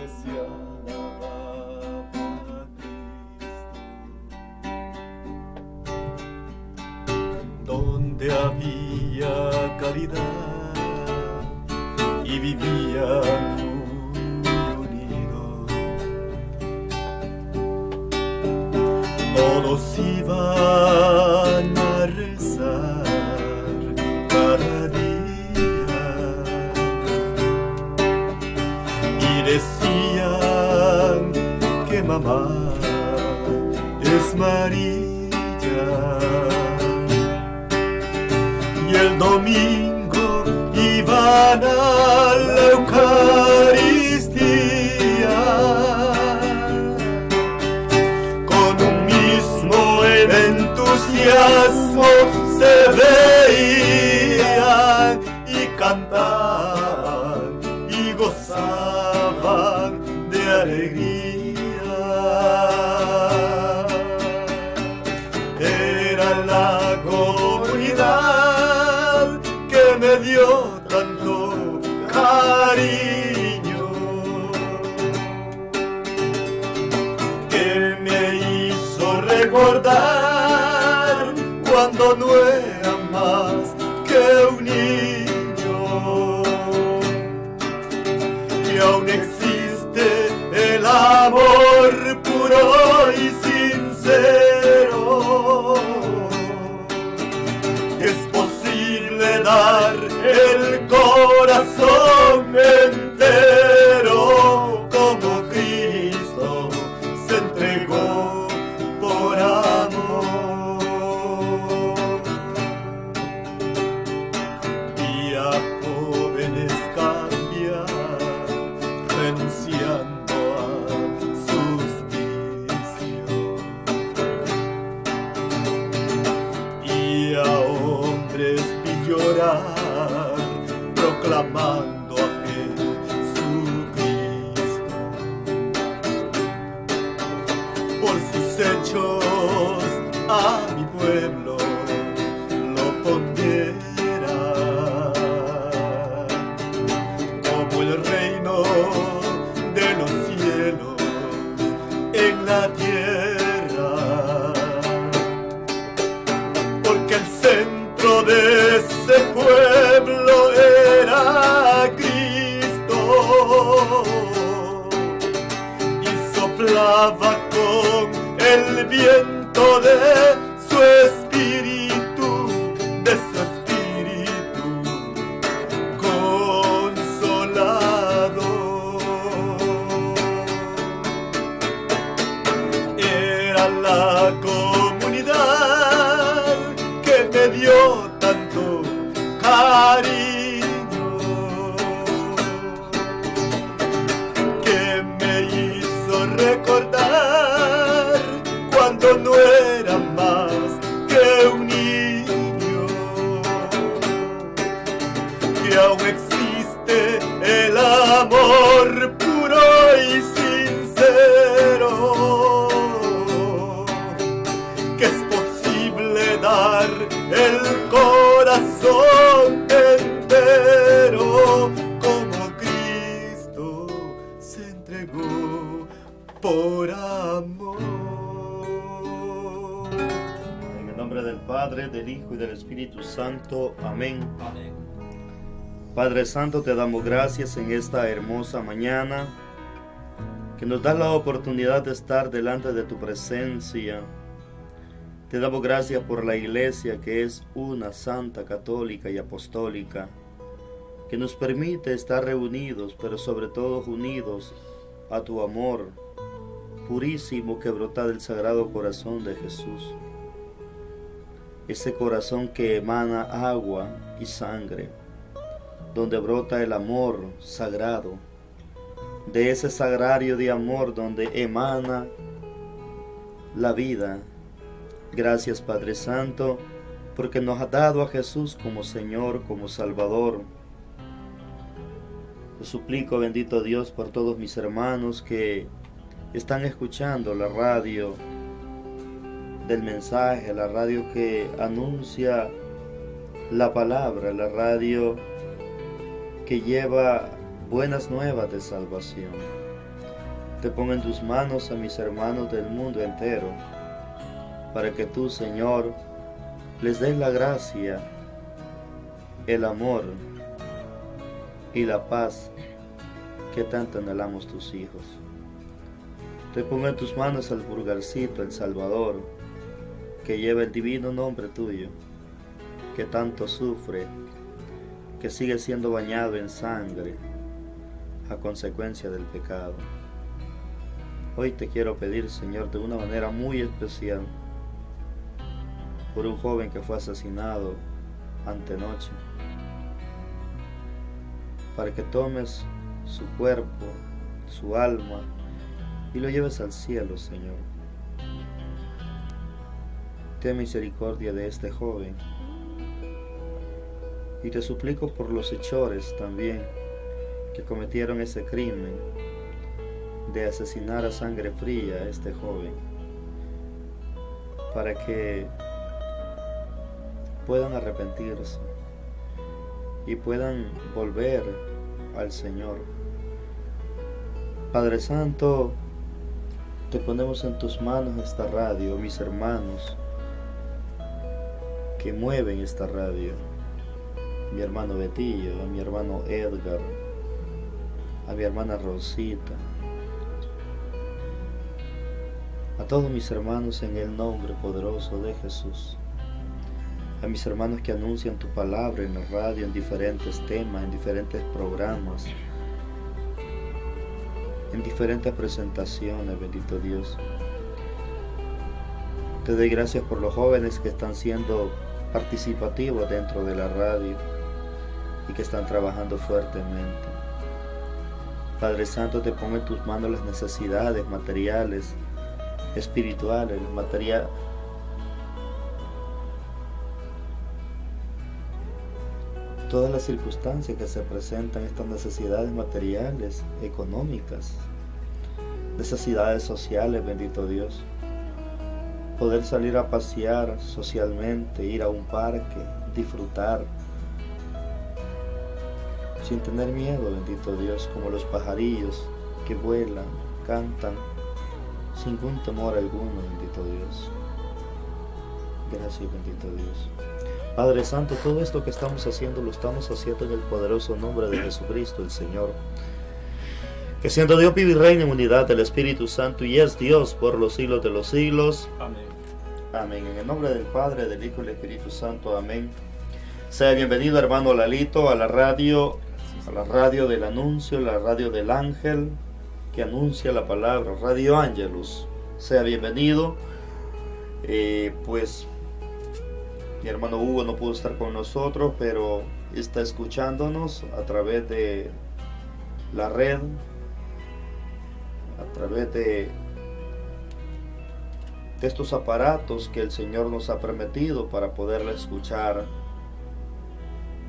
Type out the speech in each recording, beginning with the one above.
se alababa a Cristo. Donde había caridad y vivían muy unidos, todos iban a rezar cada día y decían que mamá es María, y el domingo iban a la Eucaristía con un mismo entusiasmo, se veían y cantaban y gozaban de alegría. Era la comunidad que me dio tanto cariño, que me hizo recordar cuando no era más que un niño, que aún existe el amor puro y sincero, que es posible dar el corazón entero como Cristo se entregó por amor. Y a jóvenes cambiar, renunciando a sus vicios, y a hombres vi llorar proclamando a Jesucristo. Por sus hechos a mi pueblo lo pondera como el reino de los cielos en la tierra, porque el centro de ese pueblo era Cristo, y soplaba con el viento de su espíritu, consolador. Era la comunidad que me dio tanto cariño, que me hizo recordar cuando no era más que un niño, que aún existe el amor puro y sincero, que es posible dar el corazón entero como Cristo se entregó por amor. En el nombre del Padre, del Hijo y del Espíritu Santo. Amén. Amén. Padre Santo, te damos gracias en esta hermosa mañana, que nos das la oportunidad de estar delante de tu presencia. Te damos gracias por la iglesia, que es una, santa, católica y apostólica, que nos permite estar reunidos, pero sobre todo unidos a tu amor purísimo que brota del Sagrado Corazón de Jesús. Ese corazón que emana agua y sangre, donde brota el amor sagrado, de ese sagrario de amor donde emana la vida. Gracias, Padre Santo, porque nos ha dado a Jesús como Señor, como Salvador. Te suplico, bendito Dios, por todos mis hermanos que están escuchando la radio del mensaje, la radio que anuncia la palabra, la radio que lleva buenas nuevas de salvación. te pongo en tus manos a mis hermanos del mundo entero, para que tú, Señor, les des la gracia, el amor y la paz que tanto anhelamos tus hijos. Te pongo en tus manos al pulgarcito, el Salvador, que lleva el divino nombre tuyo, que tanto sufre, que sigue siendo bañado en sangre a consecuencia del pecado. Hoy te quiero pedir, Señor, de una manera muy especial, por un joven que fue asesinado antenoche, para que tomes su cuerpo, su alma, y lo lleves al cielo, Señor. Ten misericordia de este joven, y te suplico por los hechores también, que cometieron ese crimen de asesinar a sangre fría a este joven, para que puedan arrepentirse y puedan volver al Señor. Padre Santo, te ponemos en tus manos esta radio, mis hermanos que mueven esta radio, mi hermano Betillo, a mi hermano Edgar, a mi hermana Rosita, a todos mis hermanos en el nombre poderoso de Jesús, a mis hermanos que anuncian tu palabra en la radio, en diferentes temas, en diferentes programas, en diferentes presentaciones, bendito Dios. Te doy gracias por los jóvenes que están siendo participativos dentro de la radio y que están trabajando fuertemente. Padre Santo, te pongo en tus manos las necesidades materiales, espirituales, todas las circunstancias que se presentan, estas necesidades materiales, económicas, necesidades sociales, bendito Dios. Poder salir a pasear socialmente, ir a un parque, disfrutar, sin tener miedo, bendito Dios, como los pajarillos que vuelan, cantan, sin ningún temor alguno, bendito Dios. Gracias, bendito Dios. Padre Santo, todo esto que estamos haciendo, lo estamos haciendo en el poderoso nombre de Jesucristo, el Señor, que siendo Dios vive y reina en unidad del Espíritu Santo y es Dios por los siglos de los siglos. Amén. Amén. En el nombre del Padre, del Hijo y del Espíritu Santo. Amén. Sea bienvenido, hermano Lalito, a la radio del anuncio, la radio del ángel que anuncia la palabra, Radio Ángelus. Sea bienvenido. Pues mi hermano Hugo no pudo estar con nosotros, pero está escuchándonos a través de la red, a través de estos aparatos que el Señor nos ha permitido para poderla escuchar.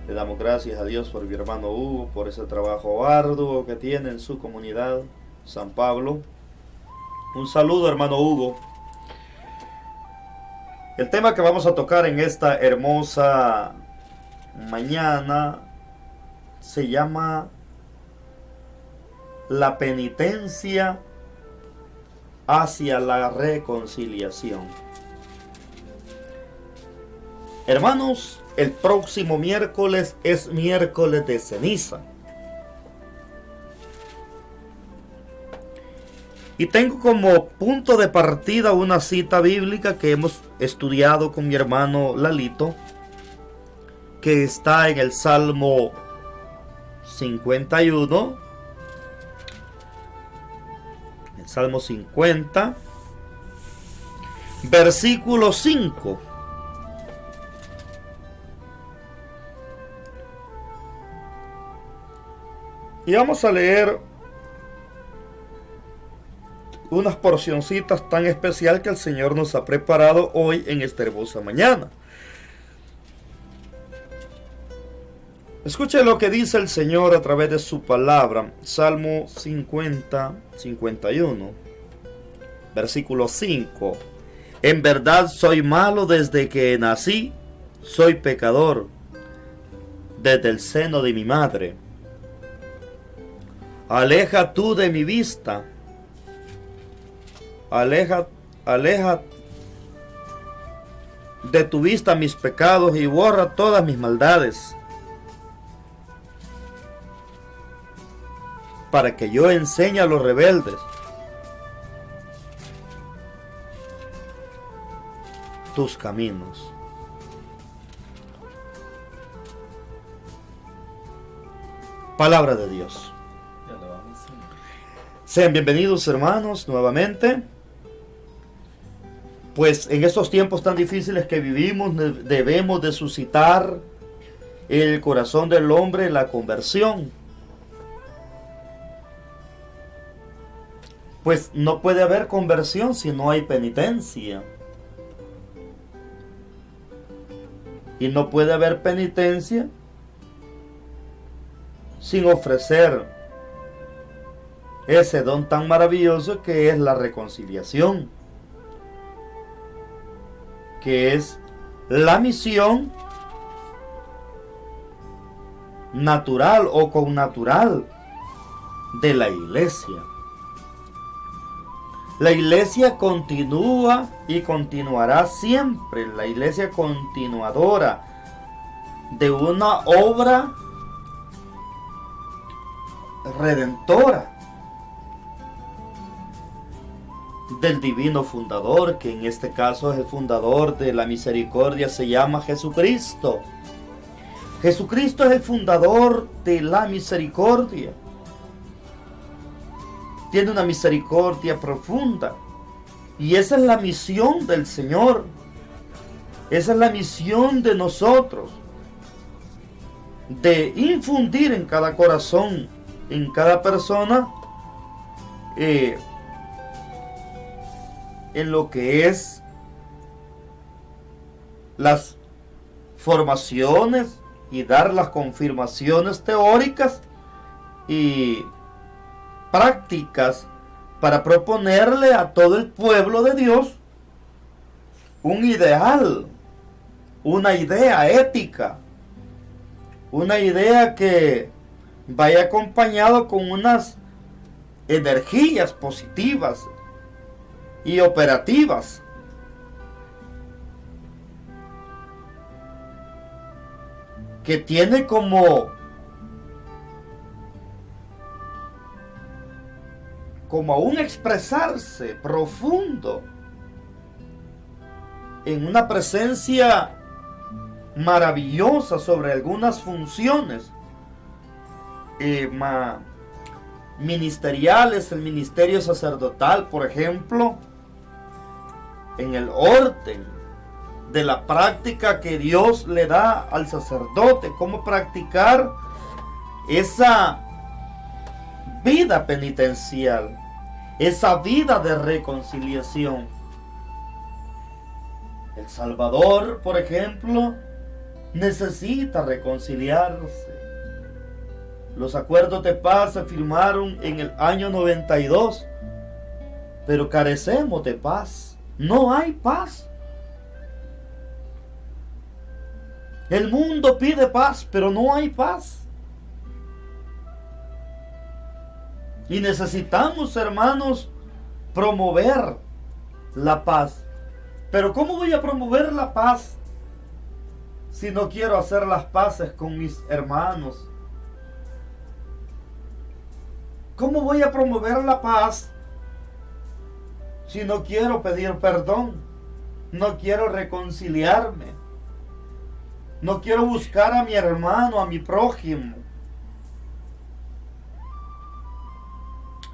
Le damos gracias a Dios por mi hermano Hugo, por ese trabajo arduo que tiene en su comunidad, San Pablo. Un saludo, hermano Hugo. El tema que vamos a tocar en esta hermosa mañana se llama la penitencia hacia la reconciliación. Hermanos, el próximo miércoles es miércoles de ceniza. Y tengo como punto de partida una cita bíblica que hemos estudiado con mi hermano Lalito, que está en el Salmo 51, el Salmo 50, versículo 5. Y vamos a leer unas porcioncitas tan especial que el Señor nos ha preparado hoy en esta hermosa mañana. Escuche lo que dice el Señor a través de su palabra. Salmo 51, versículo 5. En verdad soy malo desde que nací, soy pecador desde el seno de mi madre. Aleja tú de mi vista aleja de tu vista mis pecados y borra todas mis maldades, para que yo enseñe a los rebeldes tus caminos. Palabra de Dios. Sean bienvenidos, hermanos, nuevamente. Pues en estos tiempos tan difíciles que vivimos, debemos de suscitar en el corazón del hombre la conversión. Pues no puede haber conversión si no hay penitencia. Y no puede haber penitencia sin ofrecer ese don tan maravilloso que es la reconciliación, que es la misión natural o connatural de la iglesia. La iglesia continúa y continuará siempre, la iglesia continuadora de una obra redentora del divino fundador, que en este caso es el fundador de la misericordia, se llama Jesucristo. Jesucristo es el fundador de la misericordia. Tiene una misericordia profunda. Y esa es la misión del Señor. Esa es la misión de nosotros. De infundir en cada corazón, en cada persona, en lo que es las formaciones y dar las confirmaciones teóricas y prácticas para proponerle a todo el pueblo de Dios un ideal, una idea ética, una idea que vaya acompañado con unas energías positivas y operativas. Que tiene como un expresarse profundo en una presencia maravillosa sobre algunas funciones ministeriales, el ministerio sacerdotal, por ejemplo, en el orden de la práctica que Dios le da al sacerdote, cómo practicar esa vida penitencial, esa vida de reconciliación. El Salvador, por ejemplo, necesita reconciliarse. Los acuerdos de paz se firmaron en el año 92, pero carecemos de paz. No hay paz. El mundo pide paz, pero no hay paz. Y necesitamos, hermanos, promover la paz. Pero ¿cómo voy a promover la paz si no quiero hacer las paces con mis hermanos? ¿Cómo voy a promover la paz si no quiero pedir perdón? No quiero reconciliarme. No quiero buscar a mi hermano, a mi prójimo.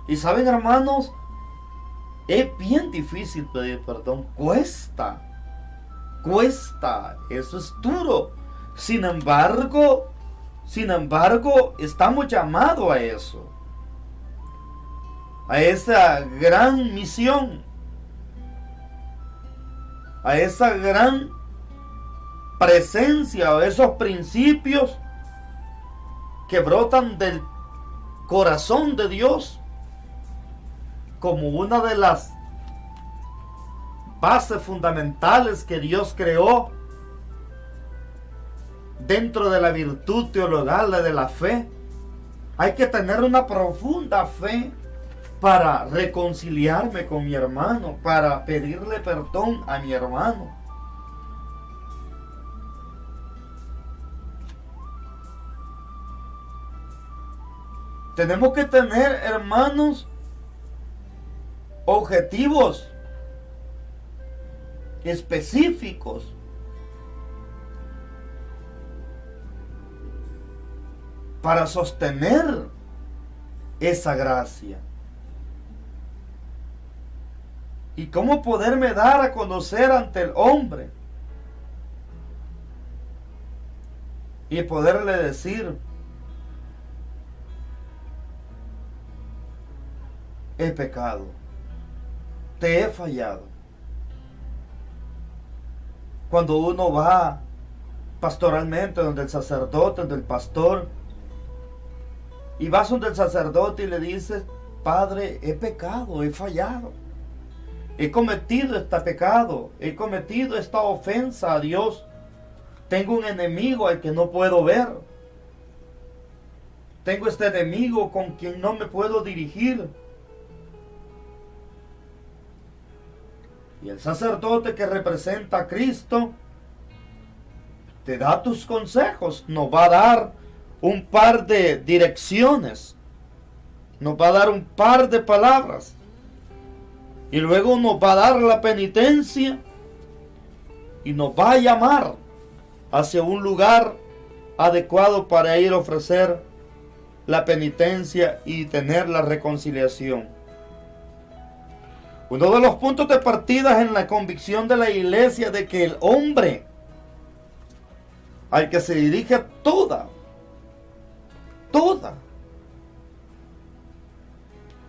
Y saben, hermanos, es bien difícil pedir perdón. Cuesta. Eso es duro. Sin embargo, estamos llamados a eso. A esa gran misión. A esa gran presencia, o esos principios que brotan del corazón de Dios como una de las bases fundamentales que Dios creó dentro de la virtud teologal de la fe. Hay que tener una profunda fe para reconciliarme con mi hermano, para pedirle perdón a mi hermano. Tenemos que tener, hermanos, objetivos específicos para sostener esa gracia. Y cómo poderme dar a conocer ante el hombre y poderle decir: he pecado, te he fallado. Cuando uno va pastoralmente donde el sacerdote, donde el pastor, y vas donde el sacerdote y le dices: Padre, he pecado, he fallado, he cometido este pecado, he cometido esta ofensa a Dios, tengo un enemigo al que no puedo ver, tengo este enemigo con quien no me puedo dirigir. Y el sacerdote, que representa a Cristo, te da tus consejos, nos va a dar un par de direcciones, nos va a dar un par de palabras, y luego nos va a dar la penitencia y nos va a llamar hacia un lugar adecuado para ir a ofrecer la penitencia y tener la reconciliación. Uno de los puntos de partida en la convicción de la iglesia de que el hombre al que se dirige toda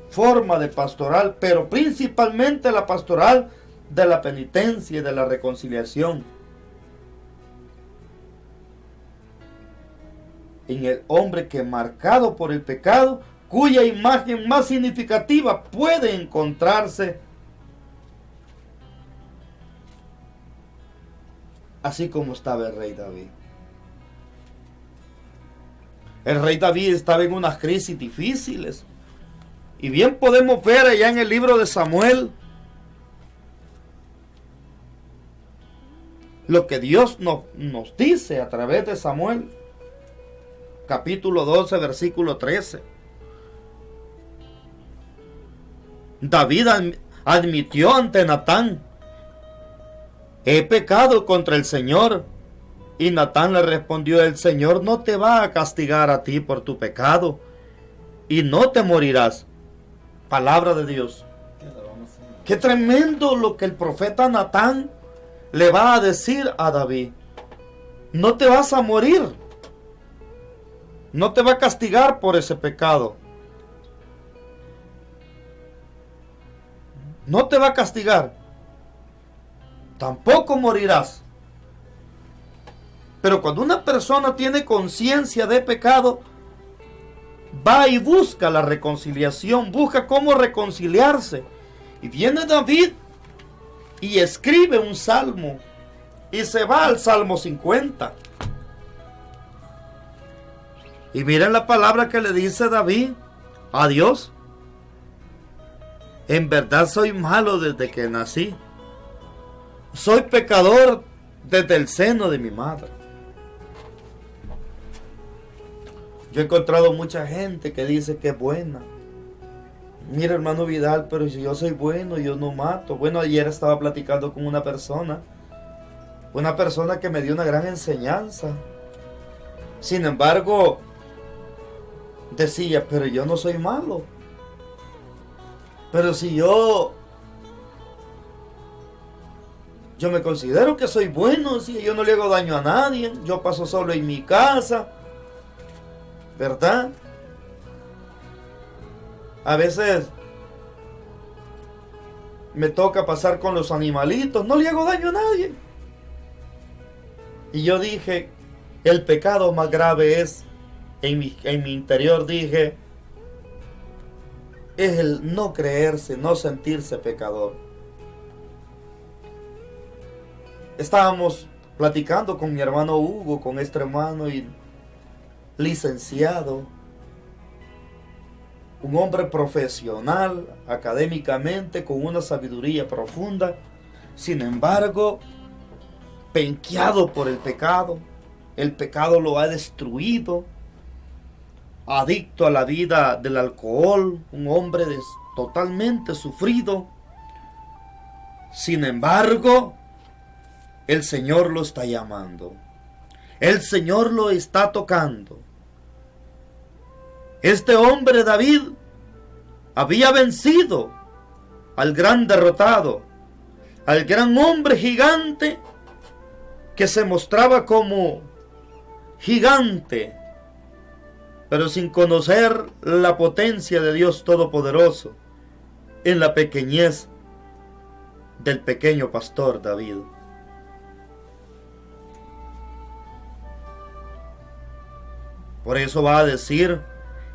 forma de pastoral, pero principalmente la pastoral de la penitencia y de la reconciliación, en el hombre que, marcado por el pecado, cuya imagen más significativa puede encontrarse, así como estaba el rey David. El rey David estaba en unas crisis difíciles, y bien podemos ver allá en el libro de Samuel lo que Dios nos dice a través de Samuel, capítulo 12, versículo 13. David admitió ante Natán: he pecado contra el Señor. Y Natán le respondió: el Señor no te va a castigar a ti por tu pecado, y no te morirás. Palabra de Dios. Qué tremendo lo que el profeta Natán le va a decir a David: no te vas a morir, no te va a castigar por ese pecado, no te va a castigar, tampoco morirás. Pero cuando una persona tiene conciencia de pecado, va y busca la reconciliación, busca cómo reconciliarse. Y viene David y escribe un salmo, y se va al Salmo 50. Y miren la palabra que le dice David a Dios: en verdad soy malo desde que nací, soy pecador desde el seno de mi madre. Yo he encontrado mucha gente que dice que es buena. Mira, hermano Vidal, pero si yo soy bueno, yo no mato. Bueno, ayer estaba platicando con una persona que me dio una gran enseñanza. Sin embargo, decía: pero yo no soy malo. Pero si yo me considero que soy bueno, si yo no le hago daño a nadie, yo paso solo en mi casa, ¿verdad? A veces me toca pasar con los animalitos, no le hago daño a nadie. Y yo dije, el pecado más grave es, en mi interior dije, es el no creerse, no sentirse pecador. Estábamos platicando con mi hermano Hugo, con este hermano y licenciado, un hombre profesional, académicamente, con una sabiduría profunda. Sin embargo, penqueado por el pecado lo ha destruido, adicto a la vida del alcohol, un hombre totalmente sufrido. Sin embargo, el Señor lo está llamando, el Señor lo está tocando. Este hombre David había vencido al gran derrotado, al gran hombre gigante que se mostraba como gigante, pero sin conocer la potencia de Dios Todopoderoso en la pequeñez del pequeño pastor David. Por eso va a decir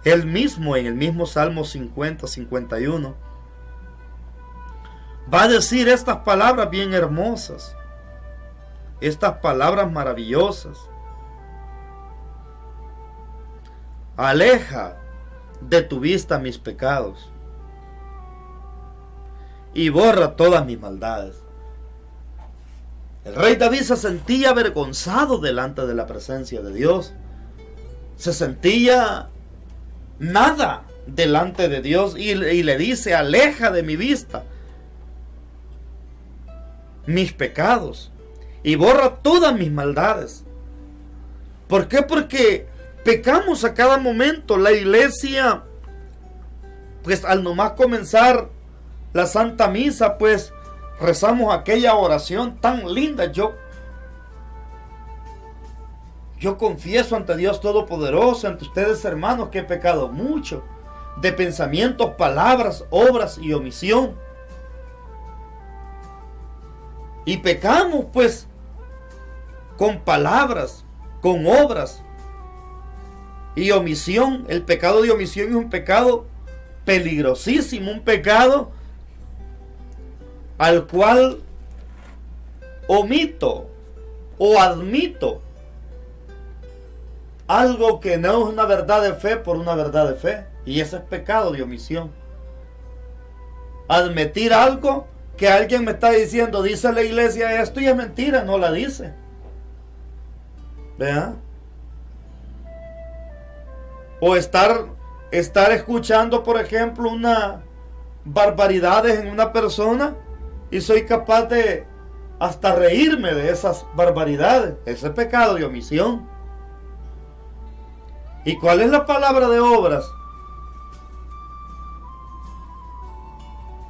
él mismo en el mismo Salmo 50-51, va a decir estas palabras bien hermosas, estas palabras maravillosas. Aleja de tu vista mis pecados y borra todas mis maldades. El rey David se sentía avergonzado delante de la presencia de Dios. Se sentía nada delante de Dios y le dice: aleja de mi vista mis pecados y borra todas mis maldades. ¿Por qué? Porque pecamos a cada momento. La iglesia, pues al nomás comenzar la Santa Misa, pues rezamos aquella oración tan linda. Yo confieso ante Dios Todopoderoso, ante ustedes hermanos, que he pecado mucho, de pensamientos, palabras, obras y omisión. Y pecamos pues con palabras, con obras y omisión. El pecado de omisión es un pecado peligrosísimo, un pecado al cual omito o admito algo que no es una verdad de fe por una verdad de fe, y ese es pecado de omisión. Admitir algo que alguien me está diciendo, dice la iglesia esto, y es mentira, no la dice. ¿Vean? O estar escuchando, por ejemplo, una barbaridades en una persona y soy capaz de hasta reírme de esas barbaridades. Ese es pecado de omisión. ¿Y cuál es la palabra de obras?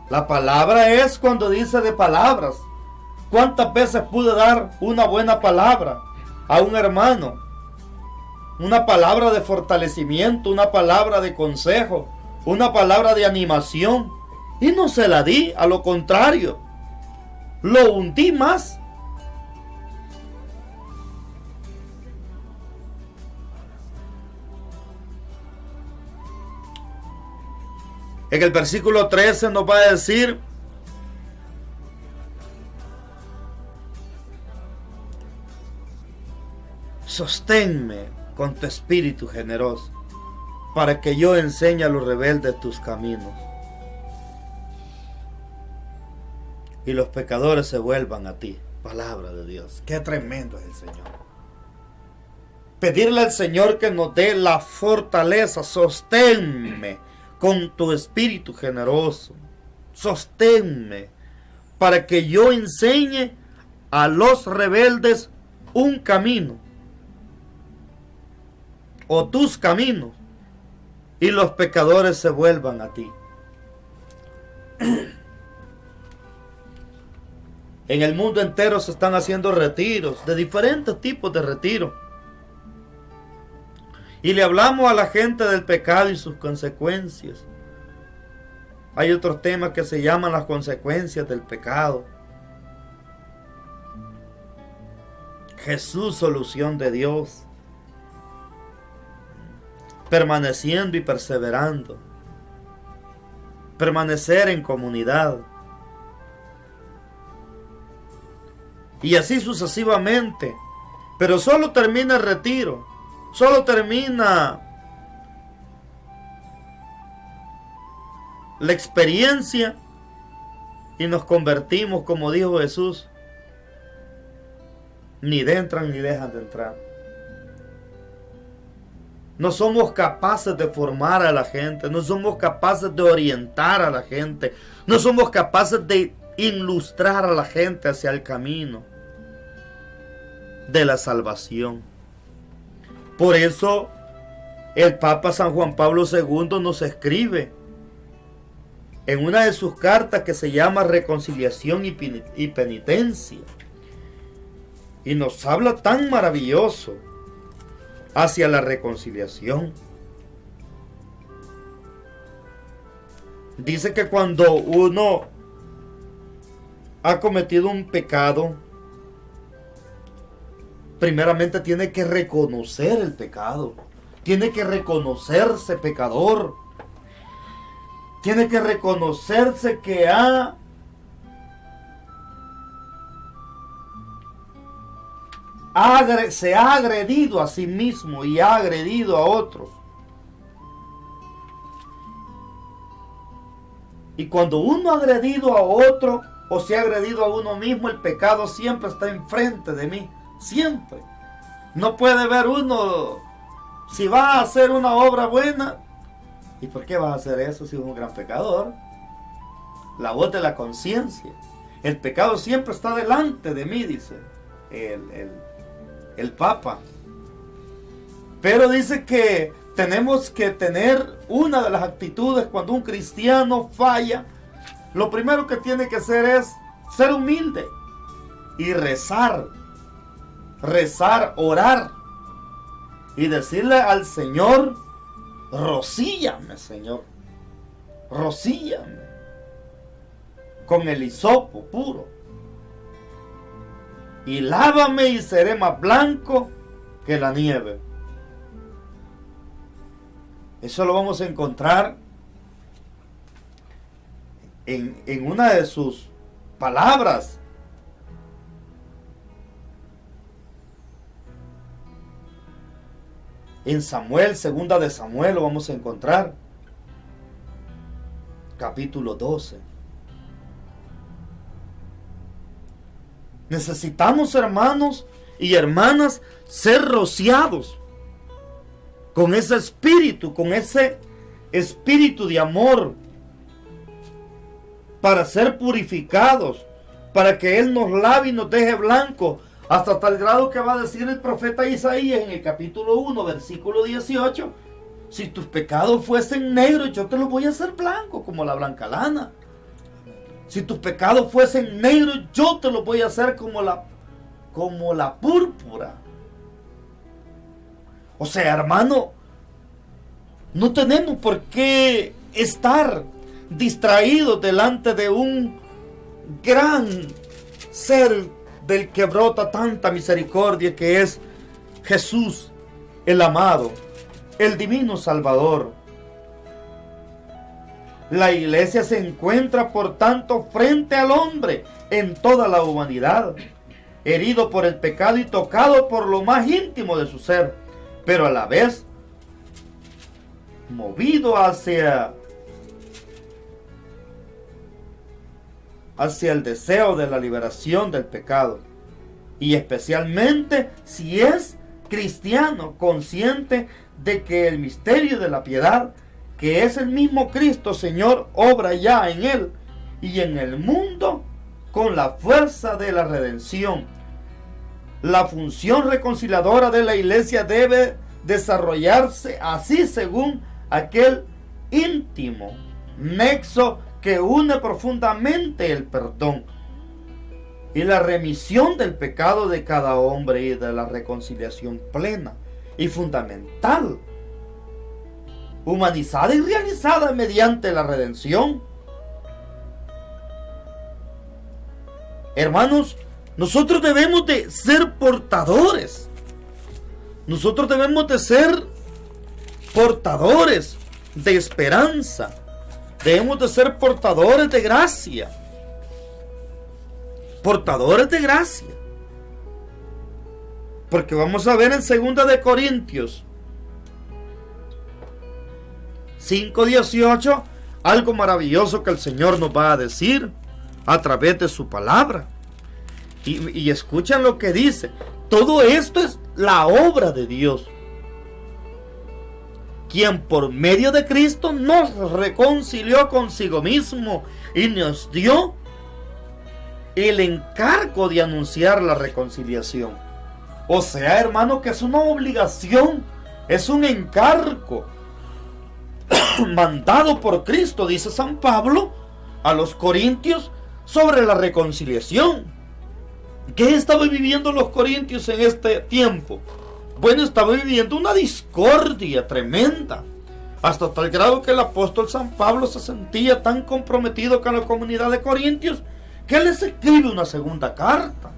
La palabra es cuando dice de palabras. ¿Cuántas veces pude dar una buena palabra a un hermano? Una palabra de fortalecimiento, una palabra de consejo, una palabra de animación. Y no se la di, a lo contrario, lo hundí más. En el versículo 13 nos va a decir: sosténme con tu espíritu generoso, para que yo enseñe a los rebeldes tus caminos, y los pecadores se vuelvan a ti. Palabra de Dios. Qué tremendo es el Señor. Pedirle al Señor que nos dé la fortaleza. Sosténme con tu espíritu generoso. Sosténme para que yo enseñe a los rebeldes un camino, o tus caminos, y los pecadores se vuelvan a ti. En el mundo entero se están haciendo retiros, de diferentes tipos de retiros. Y le hablamos a la gente del pecado y sus consecuencias. Hay otros temas que se llaman las consecuencias del pecado. Jesús, solución de Dios. Permaneciendo y perseverando. Permanecer en comunidad. Y así sucesivamente. Pero solo termina el retiro. Solo termina la experiencia y nos convertimos, como dijo Jesús. Ni entran ni dejan de entrar. No somos capaces de formar a la gente, no somos capaces de orientar a la gente, no somos capaces de ilustrar a la gente hacia el camino de la salvación. Por eso el Papa San Juan Pablo II nos escribe en una de sus cartas que se llama Reconciliación y Penitencia, y nos habla tan maravilloso hacia la reconciliación. Dice que cuando uno ha cometido un pecado, primeramente tiene que reconocer el pecado, tiene que reconocerse pecador, tiene que reconocerse que se ha agredido a sí mismo y ha agredido a otros. Y cuando uno ha agredido a otro o se ha agredido a uno mismo, el pecado siempre está enfrente de mí. Siempre. No puede ver uno si va a hacer una obra buena. ¿Y por qué vas a hacer eso si es un gran pecador? La voz de la conciencia. El pecado siempre está delante de mí, dice el Papa. Pero dice que tenemos que tener una de las actitudes cuando un cristiano falla. Lo primero que tiene que hacer es ser humilde y rezar, orar y decirle al Señor: rocíllame, Señor, rocíllame con el hisopo puro y lávame y seré más blanco que la nieve. Eso lo vamos a encontrar en una de sus palabras. En Samuel, segunda de Samuel, lo vamos a encontrar. Capítulo 12. Necesitamos, hermanos y hermanas, ser rociados con ese espíritu de amor, para ser purificados, para que Él nos lave y nos deje blancos, hasta tal grado que va a decir el profeta Isaías en el capítulo 1, versículo 18: si tus pecados fuesen negros, yo te los voy a hacer blancos como la blanca lana. Si tus pecados fuesen negros, yo te los voy a hacer como la púrpura. O sea, hermano, no tenemos por qué estar distraídos delante de un gran ser del que brota tanta misericordia, que es Jesús, el amado, el divino Salvador. La iglesia se encuentra, por tanto, frente al hombre en toda la humanidad, herido por el pecado y tocado por lo más íntimo de su ser, pero a la vez movido hacia el deseo de la liberación del pecado, y especialmente si es cristiano, consciente de que el misterio de la piedad, que es el mismo Cristo Señor, obra ya en él y en el mundo con la fuerza de la redención. La función reconciliadora de la iglesia debe desarrollarse así, según aquel íntimo nexo que une profundamente el perdón y la remisión del pecado de cada hombre, y de la reconciliación plena y fundamental, humanizada y realizada mediante la redención. Hermanos, nosotros debemos de ser portadores. Nosotros debemos de ser portadores de esperanza. Debemos de ser portadores de gracia. Portadores de gracia. Porque vamos a ver en 2 de Corintios 5:18: algo maravilloso que el Señor nos va a decir a través de su palabra. Y escuchan lo que dice. Todo esto es la obra de Dios, quien por medio de Cristo nos reconcilió consigo mismo y nos dio el encargo de anunciar la reconciliación. O sea, hermano, que es una obligación, es un encargo mandado por Cristo, dice San Pablo a los Corintios, sobre la reconciliación. ¿Qué estaban viviendo los corintios en este tiempo? Bueno, estaban viviendo una discordia tremenda, hasta tal grado que el apóstol San Pablo se sentía tan comprometido con la comunidad de corintios que les escribe una segunda carta.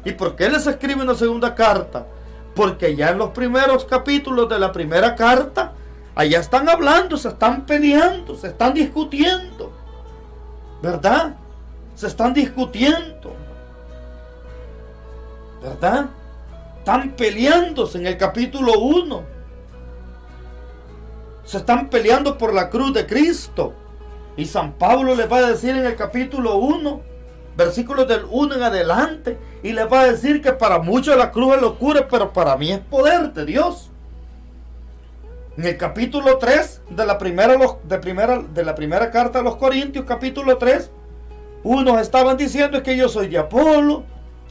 ¿Y por qué les escribe una segunda carta? Porque ya en los primeros capítulos de la primera carta, allá están hablando, se están peleando, se están discutiendo, ¿verdad? Se están discutiendo, ¿verdad? Están peleándose en el capítulo 1. Se están peleando por la cruz de Cristo. Y San Pablo les va a decir en el capítulo 1, versículos del 1 en adelante, y les va a decir que para muchos la cruz es locura, pero para mí es poder de Dios. En el capítulo 3 de la primera carta a los Corintios, capítulo 3, unos estaban diciendo que yo soy de Apolo,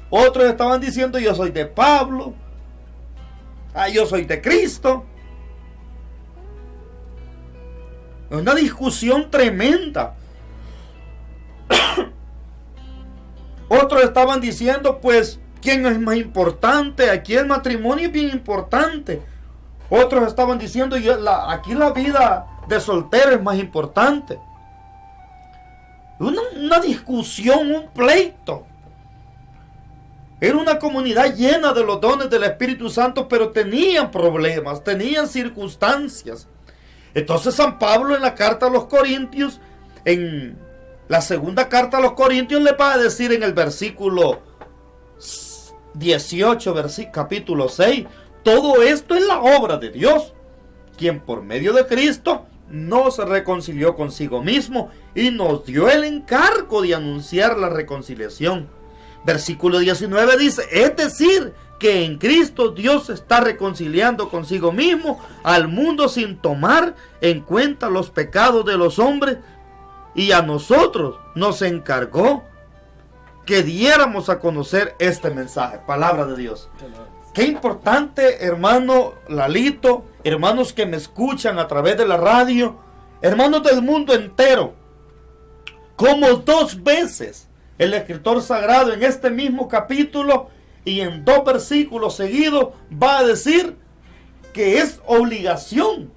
otros estaban diciendo yo soy de Pablo, yo soy de Cristo. Una discusión tremenda. Otros estaban diciendo, pues, ¿quién es más importante? Aquí el matrimonio es bien importante. Otros estaban diciendo, aquí la vida de soltero es más importante. Una discusión, un pleito. Era una comunidad llena de los dones del Espíritu Santo, pero tenían problemas, tenían circunstancias. Entonces San Pablo en la carta a los Corintios, en la segunda carta a los Corintios, le va a decir en el versículo 18, capítulo 6, todo esto es la obra de Dios, quien por medio de Cristo nos reconcilió consigo mismo y nos dio el encargo de anunciar la reconciliación. Versículo 19 dice, es decir, que en Cristo Dios está reconciliando consigo mismo al mundo sin tomar en cuenta los pecados de los hombres, y a nosotros nos encargó que diéramos a conocer este mensaje. Palabra de Dios. Qué importante, hermano Lalito, hermanos que me escuchan a través de la radio, hermanos del mundo entero, como 2 veces el escritor sagrado en este mismo capítulo y en 2 versículos seguidos va a decir que es obligación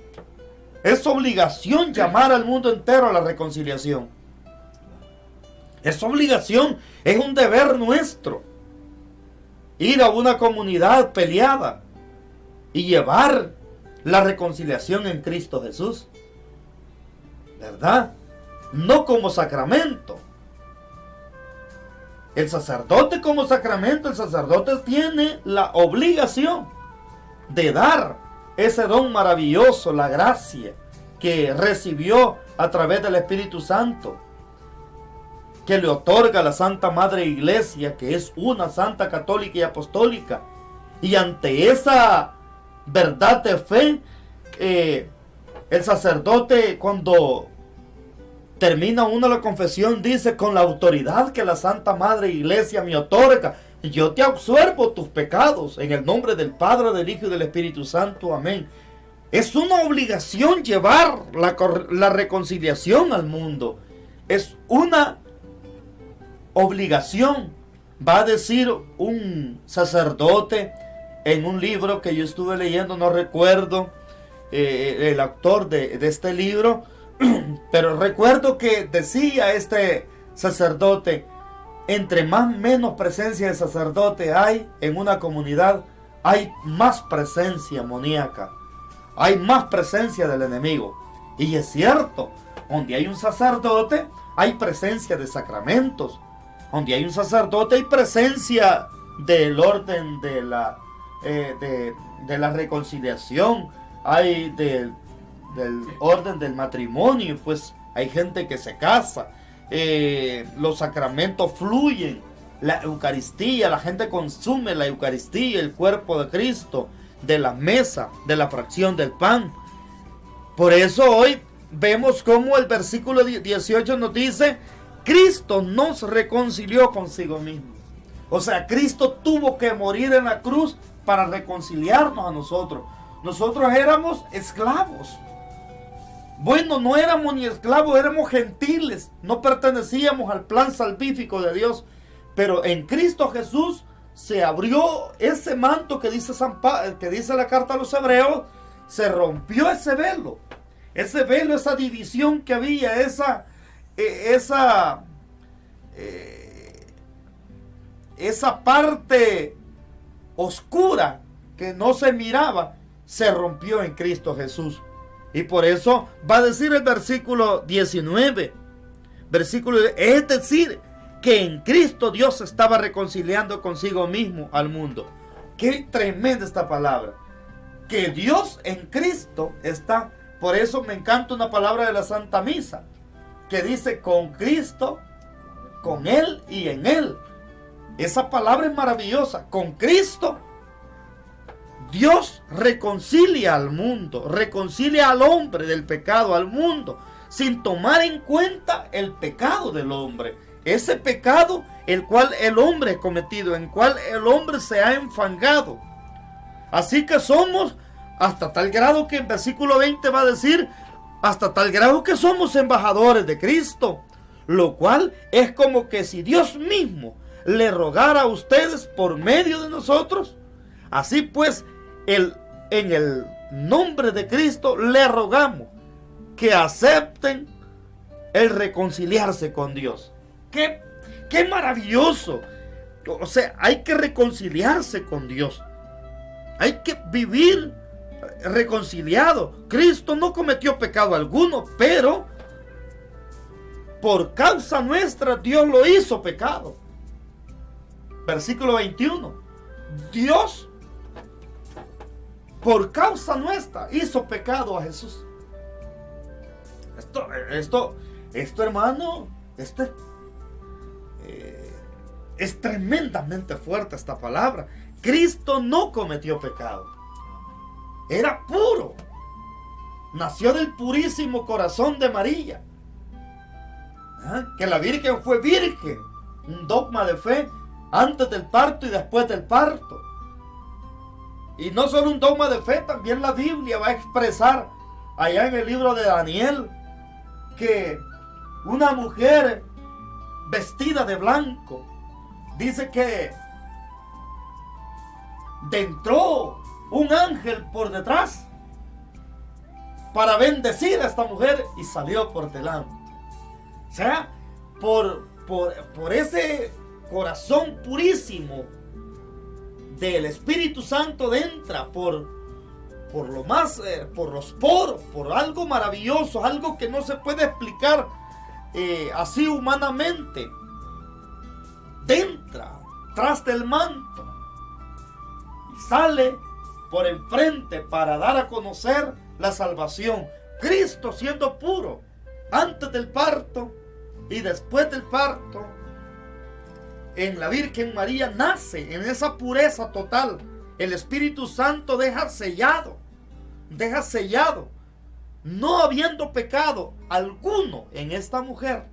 llamar al mundo entero a la reconciliación. Es obligación, es un deber nuestro ir a una comunidad peleada y llevar la reconciliación en Cristo Jesús, ¿verdad? No como sacramento. El sacerdote como sacramento, el sacerdote tiene la obligación de dar ese don maravilloso, la gracia que recibió a través del Espíritu Santo, que le otorga la Santa Madre Iglesia, que es una santa católica y apostólica. Y ante esa verdad de fe, el sacerdote, cuando termina la confesión, dice, con la autoridad que la Santa Madre Iglesia me otorga, yo te absuelvo tus pecados, en el nombre del Padre, del Hijo y del Espíritu Santo. Amén. Es una obligación llevar la reconciliación al mundo. Es una obligación. Va a decir un sacerdote en un libro que yo estuve leyendo, no recuerdo el autor de este libro, pero recuerdo que decía este sacerdote, entre menos presencia de sacerdote hay en una comunidad, hay más presencia demoníaca, hay más presencia del enemigo. Y es cierto, donde hay un sacerdote hay presencia de sacramentos, donde hay un sacerdote hay presencia del orden de la reconciliación, hay del orden del matrimonio. Pues hay gente que se casa, los sacramentos fluyen, la Eucaristía, la gente consume la Eucaristía, el cuerpo de Cristo, de la mesa, de la fracción del pan. Por eso hoy vemos cómo el versículo 18 nos dice: Cristo nos reconcilió consigo mismo. O sea, Cristo tuvo que morir en la cruz para reconciliarnos a nosotros. Nosotros éramos esclavos. Bueno, no éramos ni esclavos, éramos gentiles. No pertenecíamos al plan salvífico de Dios. Pero en Cristo Jesús se abrió ese manto que dice la carta a los Hebreos. Se rompió ese velo. Ese velo, esa división que había, esa parte oscura que no se miraba, se rompió en Cristo Jesús. Y por eso va a decir el versículo 19, es decir, que en Cristo Dios estaba reconciliando consigo mismo al mundo. Qué tremenda esta palabra, que Dios en Cristo está. Por eso me encanta una palabra de la Santa Misa, que dice: con Cristo, con Él y en Él. Esa palabra es maravillosa. Con Cristo, Dios reconcilia al mundo, reconcilia al hombre del pecado, al mundo, sin tomar en cuenta el pecado del hombre. Ese pecado el cual el hombre ha cometido, en cual el hombre se ha enfangado. Así que somos, hasta tal grado que en versículo 20 va a decir, hasta tal grado que somos embajadores de Cristo, lo cual es como que si Dios mismo le rogara a ustedes por medio de nosotros. Así pues, en el nombre de Cristo le rogamos que acepten el reconciliarse con Dios. ¡Qué maravilloso! O sea, hay que reconciliarse con Dios. Hay que vivir reconciliado. Cristo no cometió pecado alguno, pero por causa nuestra Dios lo hizo pecado. Versículo 21. Dios, por causa nuestra, hizo pecado a Jesús. Esto hermano, es tremendamente fuerte esta palabra. Cristo no cometió pecado. Era puro. Nació del purísimo corazón de María. Que la Virgen fue virgen. Un dogma de fe antes del parto y después del parto. Y no solo un dogma de fe, también la Biblia va a expresar allá en el libro de Daniel que una mujer vestida de blanco, dice que entró un ángel por detrás para bendecir a esta mujer y salió por delante. O sea, por ese corazón purísimo del Espíritu Santo entra por lo más, por los poros, por algo maravilloso, algo que no se puede explicar así humanamente. Entra tras del manto y sale por enfrente para dar a conocer la salvación. Cristo siendo puro antes del parto y después del parto, en la Virgen María nace en esa pureza total. El Espíritu Santo deja sellado, no habiendo pecado alguno en esta mujer.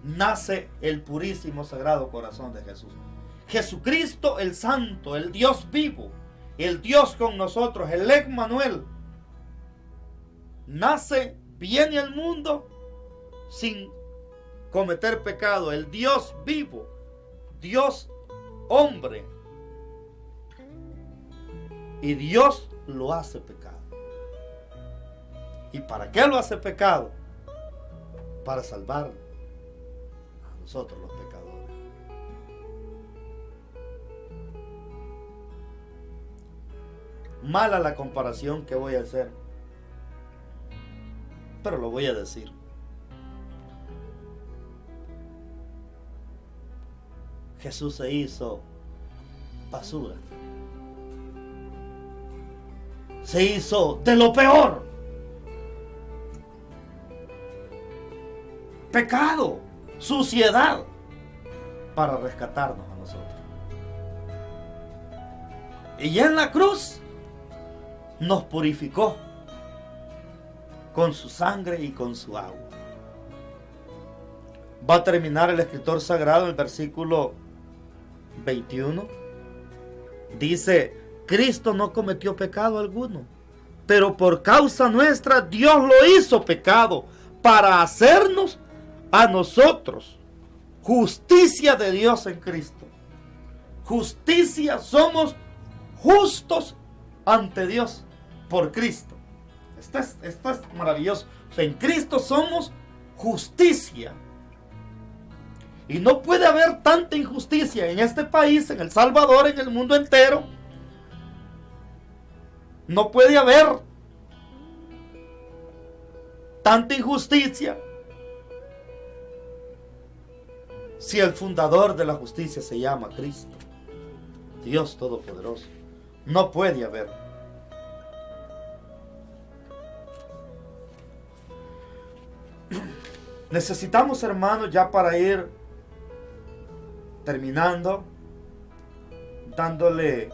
Nace el purísimo sagrado corazón de Jesús. Jesucristo el Santo, el Dios vivo, el Dios con nosotros, el Emmanuel, nace, viene al mundo sin cometer pecado. El Dios vivo, Dios hombre, y Dios lo hace pecado. ¿Y para qué lo hace pecado? Para salvarlo a nosotros los pecadores. Mala la comparación que voy a hacer, pero lo voy a decir. Jesús se hizo basura se hizo de lo peor. Pecado, suciedad, para rescatarnos a nosotros. Y en la cruz nos purificó con su sangre y con su agua. Va a terminar el escritor sagrado en el versículo 21. Dice: Cristo no cometió pecado alguno, pero por causa nuestra Dios lo hizo pecado para hacernos a nosotros justicia de Dios en Cristo. Justicia, somos justos ante Dios por Cristo. Esto es maravilloso. O sea, en Cristo somos justicia. Y no puede haber tanta injusticia en este país, en El Salvador, en el mundo entero. No puede haber tanta injusticia si el fundador de la justicia se llama Cristo, Dios Todopoderoso. No puede haber. Necesitamos, hermanos, ya para ir terminando, dándole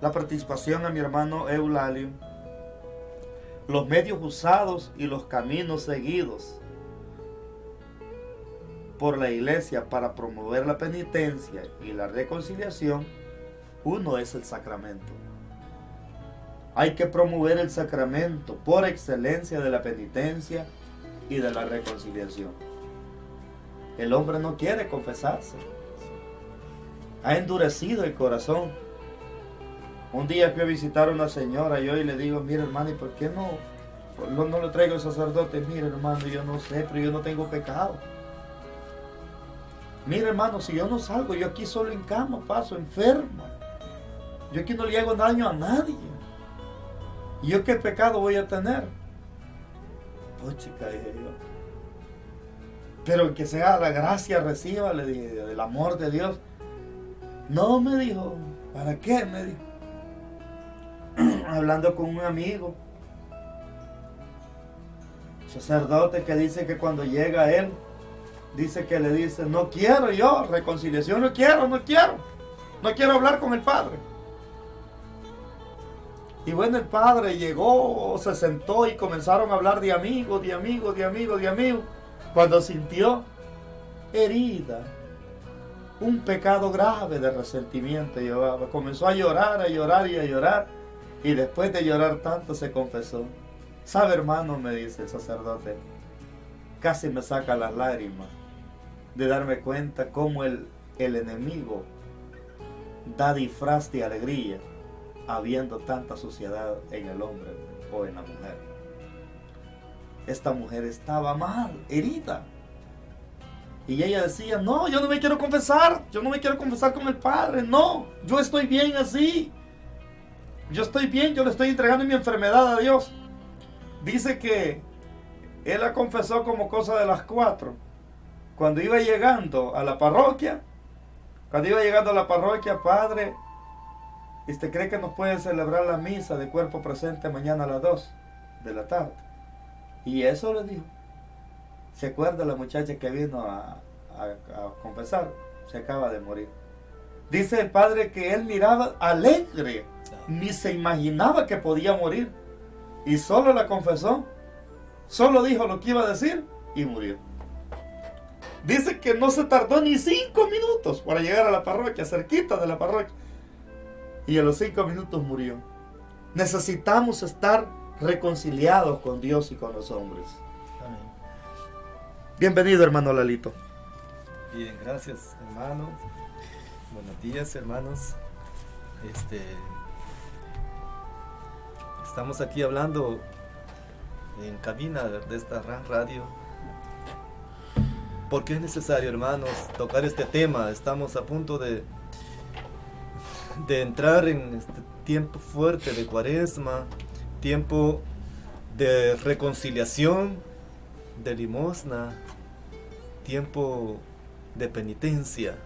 la participación a mi hermano Eulalio, los medios usados y los caminos seguidos por la iglesia para promover la penitencia y la reconciliación. Uno es el sacramento. Hay que promover el sacramento por excelencia de la penitencia y de la reconciliación. El hombre no quiere confesarse. Ha endurecido el corazón. Un día fui a visitar a una señora y yo le digo: mire, hermano, ¿y por qué no le traigo al sacerdote? Mire, hermano, yo no sé, pero yo no tengo pecado. Mire, hermano, si yo no salgo, yo aquí solo en cama paso enfermo. Yo aquí no le hago daño a nadie. ¿Y yo qué pecado voy a tener? Pues chica, dije yo. Pero el que sea la gracia reciba, le dije, del amor de Dios. No, me dijo. ¿Para qué? Me dijo. Hablando con un amigo, sacerdote, que dice que cuando llega a él, dice que le dice: no quiero yo reconciliación, no quiero hablar con el Padre. Y bueno, el Padre llegó, se sentó y comenzaron a hablar de amigos. Cuando sintió herida, un pecado grave de resentimiento llevaba, comenzó a llorar. Y después de llorar tanto se confesó. ¿Sabe, hermano?, me dice el sacerdote, casi me saca las lágrimas de darme cuenta cómo el enemigo da disfraz de alegría habiendo tanta suciedad en el hombre o en la mujer. Esta mujer estaba mal, herida. Y ella decía: no, yo no me quiero confesar con el Padre, no, yo estoy bien así. Yo estoy bien, yo le estoy entregando mi enfermedad a Dios. Dice que él la confesó como cosa de las 4. Cuando iba llegando a la parroquia, Padre, ¿usted cree que nos puede celebrar la misa de cuerpo presente mañana a las 2 de la tarde? Y eso le dijo. ¿Se acuerda la muchacha que vino a confesar? Se acaba de morir. Dice el padre que él miraba alegre, ni se imaginaba que podía morir. Y solo la confesó, solo dijo lo que iba a decir y murió. Dice que no se tardó ni 5 minutos para llegar a la parroquia, cerquita de la parroquia. Y a los 5 minutos murió. Necesitamos estar reconciliados con Dios y con los hombres. Amén. Bienvenido, hermano Lalito. Bien, gracias, hermano. Buenos días, hermanos. Estamos aquí hablando en cabina de esta RAN Radio. Porque es necesario, hermanos, tocar este tema. Estamos a punto de entrar en este tiempo fuerte de Cuaresma, tiempo de reconciliación, de limosna, tiempo de penitencia.